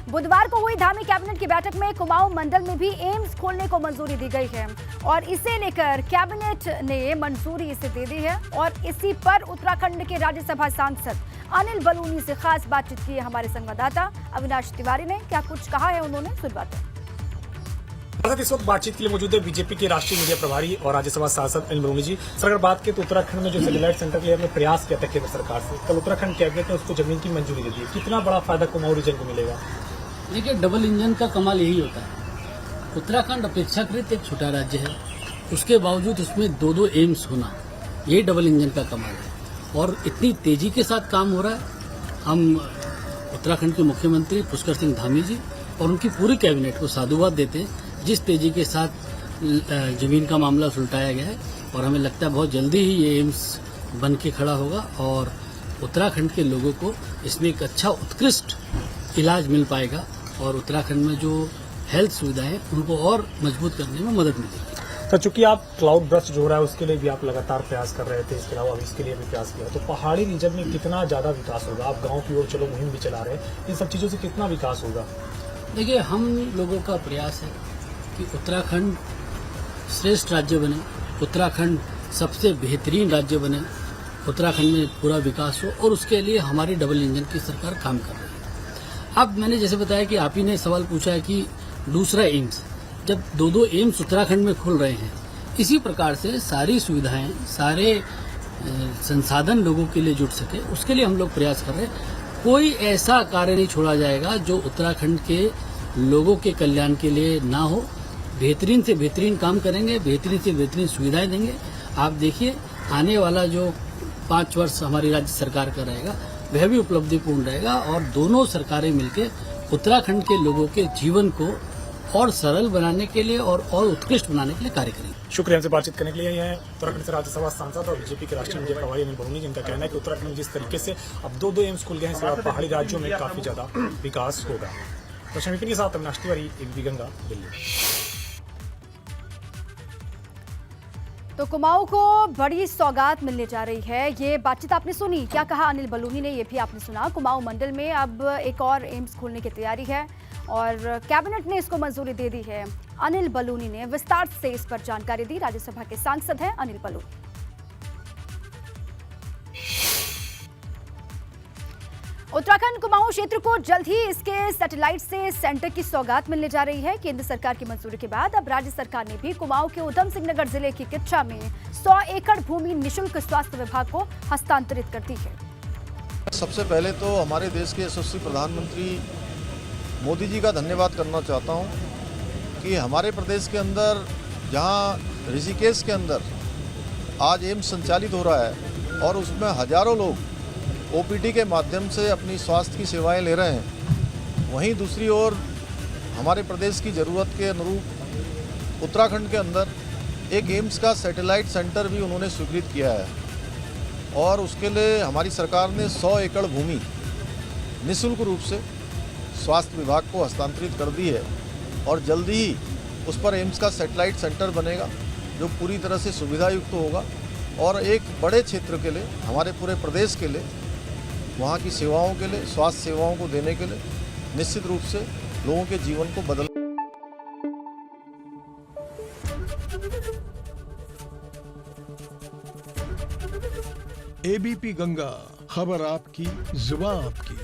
बुधवार को हुई धामी कैबिनेट की बैठक में कुमाऊं मंडल में भी एम्स खोलने को मंजूरी दी गई है और इसे लेकर कैबिनेट ने मंजूरी इसे दे दी है। और इसी पर उत्तराखंड के राज्यसभा सांसद अनिल बलूनी से खास बातचीत की है हमारे संवाददाता अविनाश तिवारी ने। क्या कुछ कहा है उन्होंने, सुनवाते हैं। इस वक्त बातचीत के लिए मौजूद है बीजेपी के राष्ट्रीय मीडिया प्रभारी और राज्यसभा सांसद अनिल बलूनी जी। सर, अगर बात करें तो उत्तराखंड में जो सैटेलाइट सेंटर के लिए हमने प्रयास किया था केंद्र सरकार से, कल उत्तराखंड कैबिनेट ने उसको जमीन की मंजूरी दे दी। कितना बड़ा फायदा कुमाऊं रीजन को मिलेगा? देखिए, डबल इंजन का कमाल यही होता है। उत्तराखंड अपेक्षाकृत एक छोटा राज्य है, उसके बावजूद उसमें दो एम्स होना, ये डबल इंजन का कमाल है और इतनी तेजी के साथ काम हो रहा है। हम उत्तराखंड के मुख्यमंत्री पुष्कर सिंह धामी जी और उनकी पूरी कैबिनेट को साधुवाद देते हैं जिस तेजी के साथ जमीन का मामला सुलटाया गया है। और हमें लगता है बहुत जल्दी ही ये एम्स बन के खड़ा होगा और उत्तराखंड के लोगों को इसमें एक अच्छा उत्कृष्ट इलाज मिल पाएगा और उत्तराखंड में जो हेल्थ सुविधाएं हैं उनको और मजबूत करने में मदद मिलेगी। तो चूंकि आप क्लाउड ब्रस्ट जो हो रहा है उसके लिए भी आप लगातार प्रयास कर रहे थे, इसके अलावा अभी इसके लिए भी प्रयास किया, तो पहाड़ी रीजन में कितना ज्यादा विकास होगा? आप गाँव की ओर चलो मुहिम भी चला रहे हैं, इन सब चीजों से कितना विकास होगा? देखिए, हम लोगों का प्रयास है कि उत्तराखंड श्रेष्ठ राज्य बने, उत्तराखंड सबसे बेहतरीन राज्य बने, उत्तराखंड में पूरा विकास हो और उसके लिए हमारी डबल इंजन की सरकार काम कर रही है। अब मैंने जैसे बताया कि आप ही ने सवाल पूछा है कि दूसरा एम्स, जब दो एम्स उत्तराखंड में खुल रहे हैं, इसी प्रकार से सारी सुविधाएं, सारे संसाधन लोगों के लिए जुट सके, उसके लिए हम लोग प्रयास कर रहे हैं। कोई ऐसा कार्य नहीं छोड़ा जाएगा जो उत्तराखंड के लोगों के कल्याण के लिए ना हो। बेहतरीन से बेहतरीन काम करेंगे, बेहतरीन से बेहतरीन सुविधाएं देंगे। आप देखिए, आने वाला जो 5 वर्ष हमारी राज्य सरकार का रहेगा वह भी उपलब्धिपूर्ण रहेगा और दोनों सरकारें मिलकर उत्तराखंड के लोगों के जीवन को और सरल बनाने के लिए और उत्कृष्ट बनाने के लिए कार्य करेंगे। शुक्रिया हमसे बातचीत करने के लिए। यह उत्तराखंड से राज्यसभा सांसद और बीजेपी के राष्ट्रीय मीडिया प्रभारी अनिल बलूनी, जिनका कहना है कि उत्तराखंड में जिस तरीके से अब दो एम्स खुल गए हैं, इसके बाद पहाड़ी राज्यों में काफी ज्यादा विकास होगा। तो शमीपी के साथ अविनाश तिवारी, एबीपी गंगा, दिल्ली। तो कुमाऊं को बड़ी सौगात मिलने जा रही है, ये बातचीत आपने सुनी। क्या कहा अनिल बलूनी ने, ये भी आपने सुना। कुमाऊं मंडल में अब एक और एम्स खोलने की तैयारी है और कैबिनेट ने इसको मंजूरी दे दी है। अनिल बलूनी ने विस्तार से इस पर जानकारी दी। राज्यसभा के सांसद हैं अनिल बलूनी। उत्तराखंड कुमाऊं क्षेत्र को जल्द ही इसके सैटेलाइट से सेंटर की सौगात मिलने जा रही है। केंद्र सरकार की मंजूरी के बाद अब राज्य सरकार ने भी कुमाऊं के उधम सिंह नगर जिले की किच्छा में 100 एकड़ भूमि निशुल्क स्वास्थ्य विभाग को हस्तांतरित कर दी है। सबसे पहले तो हमारे देश के यशस्वी प्रधानमंत्री मोदी जी का धन्यवाद करना चाहता हूं कि हमारे प्रदेश के अंदर, जहां ऋषिकेश के अंदर आज एम्स संचालित हो रहा है और उसमें हजारों लोग ओपीडी के माध्यम से अपनी स्वास्थ्य की सेवाएं ले रहे हैं, वहीं दूसरी ओर हमारे प्रदेश की ज़रूरत के अनुरूप उत्तराखंड के अंदर एक एम्स का सैटेलाइट सेंटर भी उन्होंने स्वीकृत किया है और उसके लिए हमारी सरकार ने 100 एकड़ भूमि निःशुल्क रूप से स्वास्थ्य विभाग को हस्तांतरित कर दी है और जल्दी ही उस पर एम्स का सैटेलाइट सेंटर बनेगा जो पूरी तरह से सुविधायुक्त होगा और एक बड़े क्षेत्र के लिए, हमारे पूरे प्रदेश के लिए, वहाँ की सेवाओं के लिए, स्वास्थ्य सेवाओं को देने के लिए निश्चित रूप से लोगों के जीवन को बदल। एबीपी गंगा, खबर आपकी, जुबान आपकी।